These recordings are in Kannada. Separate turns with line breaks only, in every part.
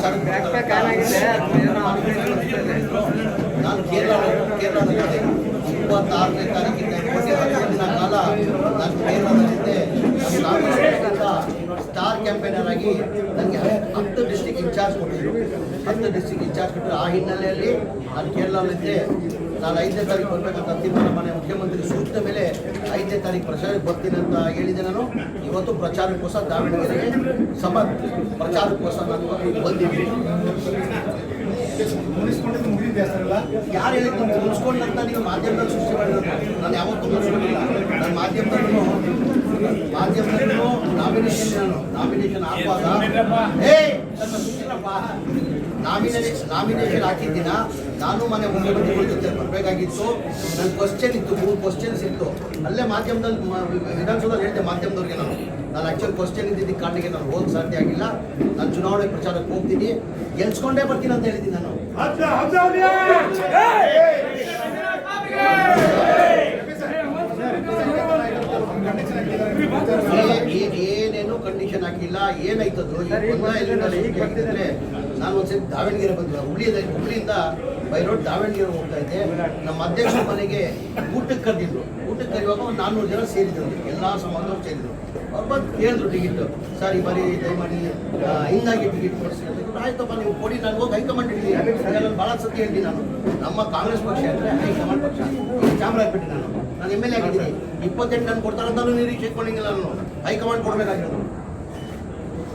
ನಾನು ಕೇರಳದಲ್ಲಿ 26ನೇ ತಾರೀಕಿಂದ 28 ದಿನ ಕಾಲ ನಾನು ಕೇರಳದಲ್ಲಿದ್ದೆ. ಸ್ಟಾರ್ ಕ್ಯಾಂಪೇನರ್ ಆಗಿ ನನಗೆ 10 ಡಿಸ್ಟ್ರಿಕ್ಟ್ ಇನ್ಚಾರ್ಜ್ ಕೊಟ್ಟರು. ಆ ಹಿನ್ನೆಲೆಯಲ್ಲಿ ನಾನು ಕೇರಳದಲ್ಲಿದ್ದೆ. ನಾನು 5ನೇ ತಾರೀಕು ಬರಬೇಕಂತ ತೀರ್ಮಾನ ಮನೆ ಮುಖ್ಯಮಂತ್ರಿ ಸೂಚನೆ ಮೇಲೆ 5ನೇ ತಾರೀಕು ಪ್ರಚಾರಕ್ಕೆ ಬರ್ತೀನಿ ಅಂತ ಹೇಳಿದೆ. ನಾನು ಇವತ್ತು ಪ್ರಚಾರಕ್ಕೋಸ್ಕರ ದಾವಣಗೆರೆಗೆ ಪ್ರಚಾರಕ್ಕೋಸ್ಕರ ನಾನು ಬಂದಿದ್ದೀನಿ. ಯಾರು ಹೇಳಿದ್ರು ಮುಗಿಸ್ಕೊಂಡಂತ ನೀವು ಮಾಧ್ಯಮದಲ್ಲಿ ಸೃಷ್ಟಿ ಮಾಡಿರೋದು? ನಾನು ಯಾವತ್ತೂ ಮುಗಿಸ್ಕೊಂಡಿಲ್ಲ. ನನ್ನ ಮಾಧ್ಯಮದಲ್ಲೂ ನಾಮಿನೇಷನ್ ಹಾಕುವಾಗ ನಾಮಿನೇಷನ್ ಹಾಕಿದ್ದಿನ ನಾನು ಮನೆ ಮುಖ್ಯಮಂತ್ರಿಗಳ ಜೊತೆ ಬರಬೇಕಾಗಿತ್ತು. ನನ್ನ ಕ್ವಶನ್ ಇತ್ತು, 3 ಕ್ವಶನ್ಸ್ ಇತ್ತು. ಅಲ್ಲೇ ಮಾಧ್ಯಮದಲ್ಲಿ ವಿಧಾನಸೌಧದಲ್ಲಿ ಹೇಳಿದೆ ಮಾಧ್ಯಮದವ್ರಿಗೆ ನಾನು ಆ್ಯಕ್ಚುಲಿ ಕ್ವಶನ್ ಇದ್ದಿದ್ದ ಕಾರಣಕ್ಕೆ ನಾನು ಹೋಗಕ್ಕೆ ಸಾಧ್ಯ ಆಗಿಲ್ಲ. ನಾನು ಚುನಾವಣೆ ಪ್ರಚಾರಕ್ಕೆ ಹೋಗ್ತೀನಿ, ಗೆಲ್ಸ್ಕೊಂಡೇ ಬರ್ತೀನಿ ಅಂತ ಹೇಳಿದ್ದೀನಿ. ನಾನು ಏನೇನು ಕಂಡೀಷನ್ ಹಾಕಿಲ್ಲ. ಏನಾಯ್ತದು ಅಂದರೆ ನಾನು ಒಂದ್ಸರಿ ದಾವಣಗೆರೆ ಬಂದಿಲ್ಲ. ಹುಬ್ಳಿಯಿಂದ ಬೈ ರೋಡ್ ದಾವಣಗೆರೆ ಹೋಗ್ತಾ ಇದ್ದೆ. ನಮ್ಮ ಅಧ್ಯಕ್ಷರ ಮನೆಗೆ ಊಟಕ್ಕೆ ಕರೆದಿದ್ರು. ಊಟಕ್ಕೆ ಕರೆಯುವಾಗ ಒಂದು 400 ಜನ ಸೇರಿದ್ರು. ಎಲ್ಲ ಸಮಾಜದವ್ರು ಸೇರಿದ್ರು. ಅವ್ರು ಬಂದು ಕೇಳಿದ್ರು ಟಿಕೆಟ್. ಸರ್ ಈ ಬಾರಿ ದಯಮಾಡಿ ಹಿಂಗಾಗಿ ಟಿಕೆಟ್ ಕೊಡಿಸಿ ಅಂತ. ಆಯ್ತಪ್ಪ ನೀವು ಕೊಡಿ, ನಾನು ಹೋಗಿ ಹೈಕಮಾಂಡ್ ಇದ್ದೀನಿ. ನಾನು ಭಾಳ ಸತಿ ಹೇಳ್ತೀನಿ. ನಾನು ನಮ್ಮ ಕಾಂಗ್ರೆಸ್ ಪಕ್ಷ ಅಂದರೆ ಹೈಕಮಾಂಡ್ ಪಕ್ಷ. ಈಗ ಚಾಮರಾಜಪೇಟೆ ನಾನು MLA ಆಗಿದ್ದೀನಿ. 28 ನಾನು ಕೊಡ್ತಾರಂತಲೂ ನಿರೀಕ್ಷೆ ಇಟ್ಕೊಂಡಿಲ್ಲ. ನಾನು ಹೈಕಮಾಂಡ್ ಕೊಡಬೇಕಾಗಿರೋದು.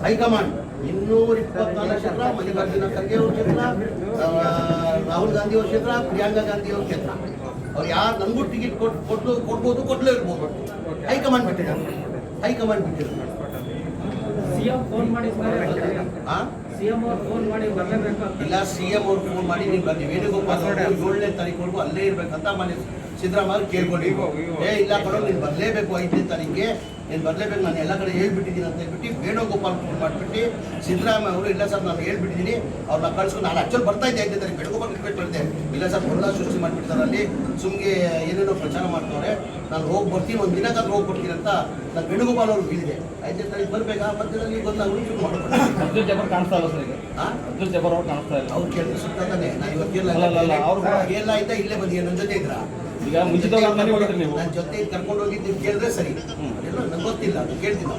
ಹೈಕಮಾಂಡ್ 224 ಕ್ಷೇತ್ರ, ಮಲ್ಲಿಕಾರ್ಜುನ ಖರ್ಗೆ ಅವ್ರ ಕ್ಷೇತ್ರ, ರಾಹುಲ್ ಗಾಂಧಿ ಅವ್ರ ಕ್ಷೇತ್ರ, ಪ್ರಿಯಾಂಕಾ ಗಾಂಧಿ ಅವ್ರ ಕ್ಷೇತ್ರ. ಅವ್ರು ಯಾರು ನನಗೂ ಟಿಕೆಟ್ ಕೊಡ್ಬೋದು, ಕೊಡಲೇ ಇರ್ಬೋದು. ಹೈಕಮಾಂಡ್ ಬಿಟ್ಟಿದ್ದಾರೆ. ಇಲ್ಲ, CM ಅವ್ರು ಫೋನ್ ಮಾಡಿ ನೀವು ಬನ್ನಿ ವೇಣುಗೋಪಾಲ್ 7ನೇ ತಾರೀಕುವರೆಗೂ ಅಲ್ಲೇ ಇರ್ಬೇಕಂತ ಮನೆ ಸಿದ್ದರಾಮಯ್ಯ ಕೇಳ್ಕೊಂಡು ಇಲ್ಲ ಕೊಡೋ ನೀನು ಬರಲೇಬೇಕು 5ನೇ ತಾರೀಕಿಗೆ ನೀನು ಬರಲೇಬೇಕು, ನಾನು ಎಲ್ಲ ಕಡೆ ಹೇಳ್ಬಿಟ್ಟಿದ್ದೀನಿ ಅಂತ ಹೇಳ್ಬಿಟ್ಟು ವೇಣುಗೋಪಾಲ್ ಫೋನ್ ಮಾಡಿಬಿಟ್ಟು ಸಿದ್ದರಾಮಯ್ಯ ಅವರು ಇಲ್ಲ ಸರ್ ನಾನು ಹೇಳ್ಬಿಟ್ಟಿದ್ದೀನಿ, ಅವ್ರನ್ನ ಕಳ್ಸ್ಕೊಂಡು ನಾನು ಆ್ಯಕ್ಚುಲಿ ಬರ್ತಾ ಇದ್ದೆ 5ನೇ ತಾರೀಕು ವೇಣುಗೋಪಾಲ್ ರಿಕ್ವೆಸ್ಟ್ ಮಾಡಿದೆ. ಇಲ್ಲ ಸರ್ ಹೊರಡ ಸೃಷ್ಟಿ ಮಾಡಿಬಿಡ್ತಾರೆ, ಅಲ್ಲಿ ಸುಮ್ಗೆ ಏನೇನೋ ಪ್ರಚಾರ ಮಾಡ್ತವ್ರೆ, ನಾನು ಹೋಗಿ ಬರ್ತೀನಿ, ಒಂದು ದಿನಕ್ಕಾದ್ರೂ ಹೋಗಿ ಬರ್ತೀನಿ ಅಂತ ನಾನು ವೇಣುಗೋಪಾಲ್ ಅವ್ರಿಗೆ ಹೇಳಿದೆ. 5ನೇ ತಾರೀಕು ಬರಬೇಕಾ ಮಧ್ಯದಲ್ಲಿ ಬಂದಾಗ ಶುರು ಮಾಡ್ಬೇಕು. ಅವ್ರು ಕೇಳಿದ್ರೆ ಸುತ್ತಾನೆ. ನಾನು ಇವತ್ತು ಕೇರಳ ಇದ್ದ ಇಲ್ಲೇ ಬಂದಿದ್ದೆ, ನನ್ನ ಜೊತೆ ಇದ್ರ
ಈಗ ಮುಂಚಿತ
ನನ್ನ ಜೊತೆ ಕರ್ಕೊಂಡು ಹೋಗಿದ್ದು ಕೇಳಿದ್ರೆ ಸರಿ. ಎಲ್ಲ ನಂಗೆ ಗೊತ್ತಿಲ್ಲ, ಅದು ಕೇಳ್ತೀನಿ.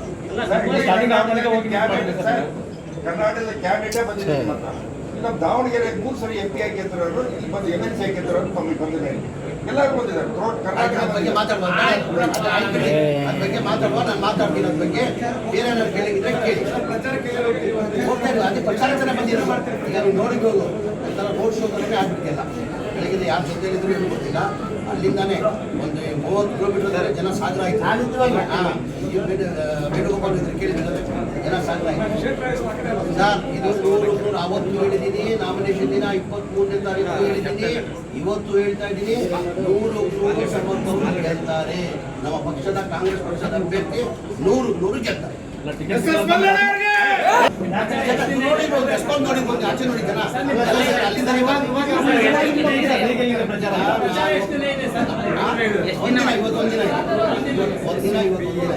ಕರ್ನಾಟಕದ ಕ್ಯಾಬಿನೆಟ್ ಬಂದಿದೆ. ಈಗ ದಾವಣಗೆರೆ 3 ಸರಿ MP ಆಗಿದ್ರು, ಇಲ್ಲಿ ಬಂದು MLC ಆಗಿದ್ರು, ಬಂದಿದ್ದಾರೆ. ಎಲ್ಲರೂ ಬಂದಿದ್ದಾರೆ.
ಅದ್ರ ಬಗ್ಗೆ ಮಾತಾಡುವ, ನಾನು ಮಾತಾಡ್ತೀನಿ. ಅದ್ರ ಬಗ್ಗೆ ಬೇರೆ ಏನಾದ್ರು ಕೇಳಿದ್ರೆ ಕೇಳಿ. ಹೋಗ್ತಾ ಇಲ್ಲ, ಅದೇ ಪ್ರಚಾರಕ್ಕೆ ಬಂದಿರೋ. ಈಗ ನೀವು ನೋಡಿಬೋದು ಒಂಥರ ರೋಡ್ ಶೋ ಥರನೇ ಆಗ್ಬಿಟ್ಟಿಲ್ಲ. ಬೆಳಗ್ಗೆ ಯಾರು ಜೊತೆ ಹೇಳಿದ್ರು ಏನು ಗೊತ್ತಿಲ್ಲ. ಅಲ್ಲಿಂದಾನೆ ಒಂದು 30 ಕಿಲೋಮೀಟರ್ ಜನ ಸಾಗರ ಆಯ್ತು. ವೇಣುಗೋಪಾಲ್ ಇದ್ರೆ ಕೇಳಿದ್ರೆ ಜನ ಸಾಗರ ಆಯ್ತು. ಸರ್ ಇದು 100 ಅವತ್ತು ಹೇಳಿದ್ದೀನಿ, ನಾಮಿನೇಷನ್ ದಿನ 23ನೇ ತಾರೀಕು ಹೇಳಿದ್ದೀನಿ, ಇವತ್ತು ಹೇಳ್ತಾ ಇದ್ದೀನಿ, 100 ಸಮರ್ಥವರು ಗೆಲ್ತಾರೆ. ನಮ್ಮ ಪಕ್ಷದ ಕಾಂಗ್ರೆಸ್ ಪಕ್ಷದ ಅಭ್ಯರ್ಥಿ 100 ಗೆಲ್ತಾರೆ. ರೆಸ್ಪಾನ್ಸ್ ನೋಡಿಬೋದು, ಆಚೆ ನೋಡಿದ್ದಾನ ಅಲ್ಲಿಂದ ಇವತ್ತೊಂದಿನ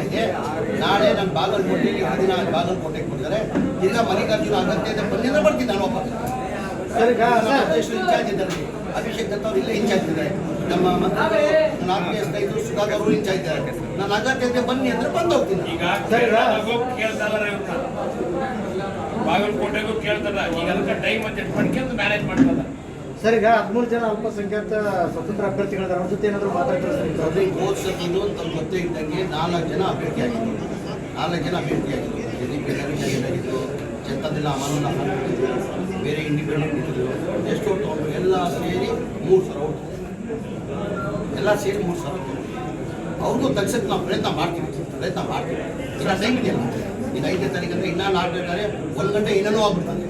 ಇದೆ. ನಾಳೆ ನಾನು ಬಾಗಲಕೋಟೆಗೆ ಬಾಗಲಕೋಟೆಗೆ ಕೊಟ್ಟಿದ್ದಾರೆ. ಈಗ ಮಲ್ಲಿಕಾರ್ಜುನ ಅಗತ್ಯ ಇದೆ ಬಂದಿದ್ರೆ ಬರ್ತೀನಿ. ನಾನು ವಾಪಸ್ ಇನ್ಚಾರ್ಜ್ ಇದ್ದಾರೆ, ಅಭಿಷೇಕ್ ದತ್ತ ಅವರು ಇಲ್ಲೇ ಇನ್ಚಾರ್ಜ್ ಇದ್ದಾರೆ. ನಮ್ಮ ನನ್ನ ಆತ್ಮೀಯ ಸ್ನೇಹಿತರು ಸುಧಾಕರ್ ಅವರು ಇನ್ಚಾರ್ಜ್ ಇದ್ದಾರೆ. ನಾನು ಅಗತ್ಯತೆ ಬನ್ನಿ ಅಂದ್ರೆ ಬಂದು ಹೋಗ್ತೀನಿ.
ಬಾಗಲಕೋಟೆಗೂ ಕೇಳ್ತಾರ, ಈಗ ಅದಕ್ಕೆ ಟೈಮ್ ಅಡ್ಜಸ್ಟ್ ಮಾಡ್ಕೊಂಡು ಮ್ಯಾನೇಜ್ ಮಾಡ್ತಾರೆ.
ಸರ್ ಈಗ 13 ಜನ ಅಲ್ಪಸಂಖ್ಯಾತ ಸ್ವತಂತ್ರ ಅಭ್ಯರ್ಥಿಗಳಿದ್ದಾರೆ, ಅವ್ರ ಜೊತೆ ಏನಾದರೂ ಮಾತಾಡ್ತಾರೆ ಸರ್?
ಅದೇ ಓದ್ಸೋದು ಅಂತ ಗೊತ್ತೇ ಇದ್ದಂಗೆ 4 ಜನ ಅಭ್ಯರ್ಥಿಯಾಗಿತ್ತು. ಆಗಿತ್ತು ಜನತಾದಳ ಅಮಾನುಲ್ಲ ಬೇರೆ ಇಂಡಿಪೆಂಡೆಂಟ್ ಇದ್ದರು, ಎಷ್ಟು ಓಟ್ ತೊಗೊಂಡ್ರು ಎಲ್ಲ ಸೇರಿ 3,000 ಓಟ್. ಅವ್ರಿಗೂ ತಗ್ಸಕ್ಕೆ ನಾವು ಪ್ರಯತ್ನ ಮಾಡ್ತೀವಿ. ಇಲ್ಲ ಟೈಮ್ ಇದೆಯಲ್ಲ, ಈಗ 5ನೇ ತಾರೀಕು ಅಂದರೆ ಇನ್ನೂ 4ನೇ ತಾರೀಕು 1 ಗಂಟೆ ಏನೇನೋ ಆಗ್ಬಿಡ್ತದೆ.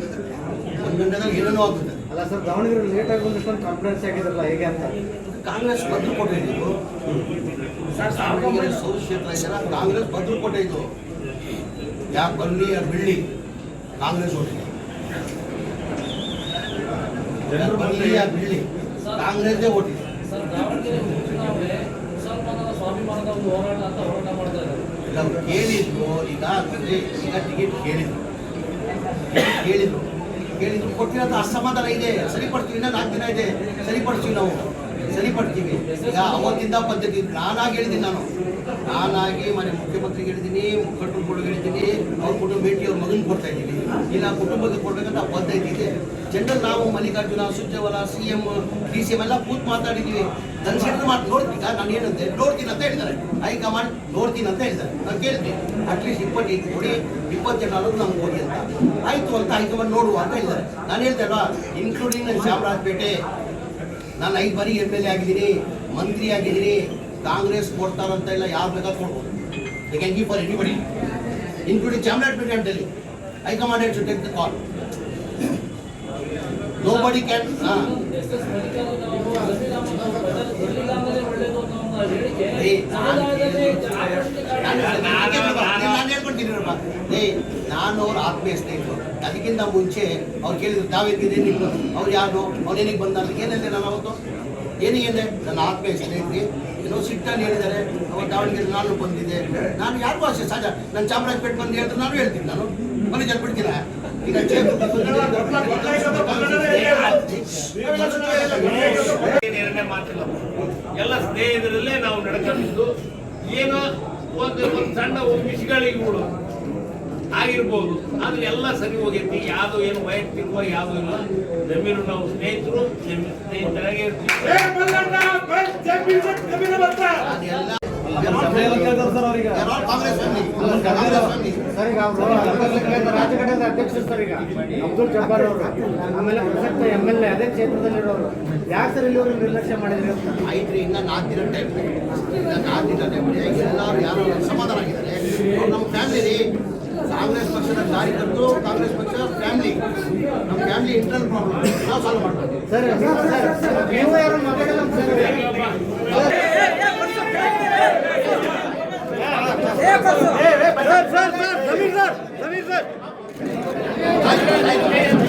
1 ಗಂಟೆದಲ್ಲಿ ಏನೇನೋ ಆಗ್ಬಿಡ್ತದೆ.
ಅಲ್ಲ ಸರ್, ದಾವಣಗೆರೆ ಲೇಟಾಗಿ ಬಂದಷ್ಟೊಂದು ಕಾನ್ಫಿಡೆನ್ಸ್ ಆಗಿದ್ರಲ್ಲ, ಹೇಗೆ ಅಂತ?
ಕಾಂಗ್ರೆಸ್ ಭದ್ರಕೋಟೆ ಇದು. ದಾವಣಗೆರೆ ಸೌತ್ ಕ್ಷೇತ್ರ ಇದೆಯಲ್ಲ, ಕಾಂಗ್ರೆಸ್ ಭದ್ರಕೋಟೆ ಇದು. ಯಾಕೆ ಬಲ್ಲಿ ಬಿಳ್ಳಿ ಕಾಂಗ್ರೆಸ್ ಓಟಿದೆ, ಬಲ್ಲಿ ಬಿಳ್ಳಿ ಕಾಂಗ್ರೆಸ್ದೇ ಓಟಿದೆ. ಕೇಳಿದ್ರು. ಈಗ ಟಿಕೆಟ್ ಕೇಳಿದ್ರು. ಕೇಳಿದ್ರು ಕೊಟ್ಟಿರೋದು ಅಸಮಾಧಾನ ಇದೆ, ಸರಿಪಡ್ತೀವಿ, ಇನ್ನೂ 4 ದಿನ ಇದೆ, ಸರಿಪಡ್ತೀವಿ, ನಾವು ಸರಿಪಡ್ತೀವಿ. ಈಗ ಅವತ್ತಿಂದ ಪದ್ಧತಿ ನಾನಾಗಿ ಹೇಳಿದ್ದೀನಿ, ನಾನಾಗಿ ಮನೆ ಮುಖ್ಯಮಂತ್ರಿಗೆ ಹೇಳಿದ್ದೀನಿ, ಮುಖಂಡರು ಕೂಡ ಹೇಳಿದ್ದೀನಿ, ಅವ್ರ ಕುಟುಂಬ ಭೇಟಿ ಅವ್ರ ಮಗನಿಗೆ ಕೊಡ್ತಾ ಇದ್ದೀನಿ, ಇಲ್ಲ ಕುಟುಂಬಕ್ಕೆ ಕೊಡ್ಬೇಕಂತ ಪದ್ಧತಿ ಇದೆ. ಜನರಲ್ ನಾವು ಮಲ್ಲಿಕಾರ್ಜುನ, ಸುರ್ಜೇವಾಲಾ, CM, DCM ಎಲ್ಲ ಕೂತ್ ಮಾತಾಡಿದ್ದೀವಿ. ನನ್ನ ಸೆಂಟ್ರ್ ಮಾತು ನೋಡ್ತೀನಿ, ನಾನು ಏನಂತೆ ನೋಡ್ತೀನಿ ಅಂತ ಹೇಳಿದ್ದಾರೆ, ಹೈಕಮಾಂಡ್ ನೋಡ್ತೀನಿ ಅಂತ ಹೇಳಿದ್ದಾರೆ. ನಾನು ಕೇಳ್ತೀನಿ ಅಟ್ಲೀಸ್ಟ್ 20 ಕೊಡಿ, 20 ಜನ ಅನ್ನೋದು ನಮ್ಗೆ ಕೊಡಿ ಅಂತ. ಆಯಿತು ಅಂತ ಹೈಕಮಾಂಡ್ ನೋಡುವ ಅಂತ ಹೇಳಿದ್ದಾರೆ. ನಾನು ಹೇಳ್ದೆ ಅಲ್ವಾ, ಇನ್ಕ್ಲೂಡಿಂಗ್ ನನ್ನ ಚಾಮರಾಜಪೇಟೆ, ನಾನು 5 ಬಾರಿ MLA ಆಗಿದ್ದೀನಿ, ಮಂತ್ರಿ ಆಗಿದ್ದೀನಿ. ಕಾಂಗ್ರೆಸ್ ಕೊಡ್ತಾರಂತ ಇಲ್ಲ, ಯಾರು ಬೇಕಾದ್ರೂ ಕೊಡ್ಬೋದು. They can give for anybody, including Chamarajpet ಅಂತ ಹೇಳಿ. High command had to take the call. Nobody can. ನಾನು ಹೇಳ್ಕೊಳ್ತೀನಿ, ನಾನು ಅವ್ರ ಆತ್ಮೀಯ ಸ್ನೇಹಿತರು. ಅದಕ್ಕಿಂತ ಮುಂಚೆ ಅವ್ರು ಕೇಳಿದ್ರು ತಾವೇನಿದೆ ನಿಮ್ಮ, ಅವ್ರು ಯಾರು, ಅವ್ರೇನಿಗೆ ಬಂದ ಅಂತ ಏನಂದೆ ನಾನು ಅವತ್ತು, ಏನಿಗೆ ನನ್ನ ಆತ್ಮೀಯ ಸ್ನೇಹಿತರಿಗೆ ಏನೋ ಸಿಟ್ಟಲ್ಲಿ ಹೇಳಿದ್ದಾರೆ. ಅವ್ರು ದಾವಣಗೆರೆ ನಾನು ಬಂದಿದ್ದೆ, ನಾನು ಯಾರಿಗೂ ಅಷ್ಟೇ ಸಹಜ. ನಾನು ಚಾಮರಾಜಪೇಟೆ ಬಂದು ಹೇಳಿದ್ರೆ ನಾನು ಹೇಳ್ತೀನಿ, ನಾನು ಮನೆ ಜಲ್ಬಿಡ್ತೀನ. ಈಗ
ನಿರ್ಣಯ ಮಾಡ್ತಿಲ್ಲ, ಎಲ್ಲ ಸ್ನೇಹಿತರಲ್ಲೇ ನಾವು ನಡ್ಕೊಂಡಿದ್ದು. ಏನೋ ಒಂದು ಸಣ್ಣ ವಿಷಯಗಳಿಗೂ ಆಗಿರ್ಬೋದು, ಆದ್ರೆ ಎಲ್ಲ ಸರಿ ಹೋಗೈತಿ. ಯಾವುದು ಏನು ವೈಯಕ್ತಿಕವಾಗಿ ಯಾವುದು ಇಲ್ಲ. ಜಮೀನು ನಾವು ಸ್ನೇಹಿತರು, ಸ್ನೇಹಿತರಾಗೆ ಇರ್ತೀವಿ.
ಕಾಂಗ್ರೆಸ್
ಸರ್ ಈಗ ಅವರು ರಾಜ್ಯ ಘಟಕದ ಅಧ್ಯಕ್ಷರು ಸರ್, ಈಗ ಅಬ್ದುಲ್ ಜಬ್ಬಾರ್ ಅವರು, ಆಮೇಲೆ ಪ್ರಸಕ್ತ MLA ಅದೇ ಕ್ಷೇತ್ರದಲ್ಲಿರೋರು, ಯಾಕೆ ಸರ್ ಇಲ್ಲಿವರು ನಿರ್ಲಕ್ಷ್ಯ ಮಾಡಿದ್ರಿ ಅಂತ?
ಆಯ್ತು, ಇನ್ನು 4 ದಿನ ಟೈಮ್ ಇದೆ. ಇನ್ನು 4 ದಿನ ಟೈಮ್ ಇದೆ. ಎಲ್ಲರೂ ಯಾರು ಸಮಾಧಾನ ಆಗಿದ್ದಾರೆ. ಅವ್ರು ನಮ್ಮ ಫ್ಯಾಮಿಲಿ, ಕಾಂಗ್ರೆಸ್ ಪಕ್ಷದ ಕಾರ್ಯಕರ್ತರು, ಕಾಂಗ್ರೆಸ್ ಪಕ್ಷ ಫ್ಯಾಮಿಲಿ, ನಮ್ಮ ಫ್ಯಾಮಿಲಿ ಇಂಟರ್ನಲ್ ಪ್ರಾಬ್ಲಮ್ ನಾವು ಸಾಲ್ವ್ ಮಾಡ್ತೀವಿ.
ಸರ್ ನೀವು ಯಾರು ಮಾತಾಡಲ್ಲ ಸರ್?
ಆಯ್ತು.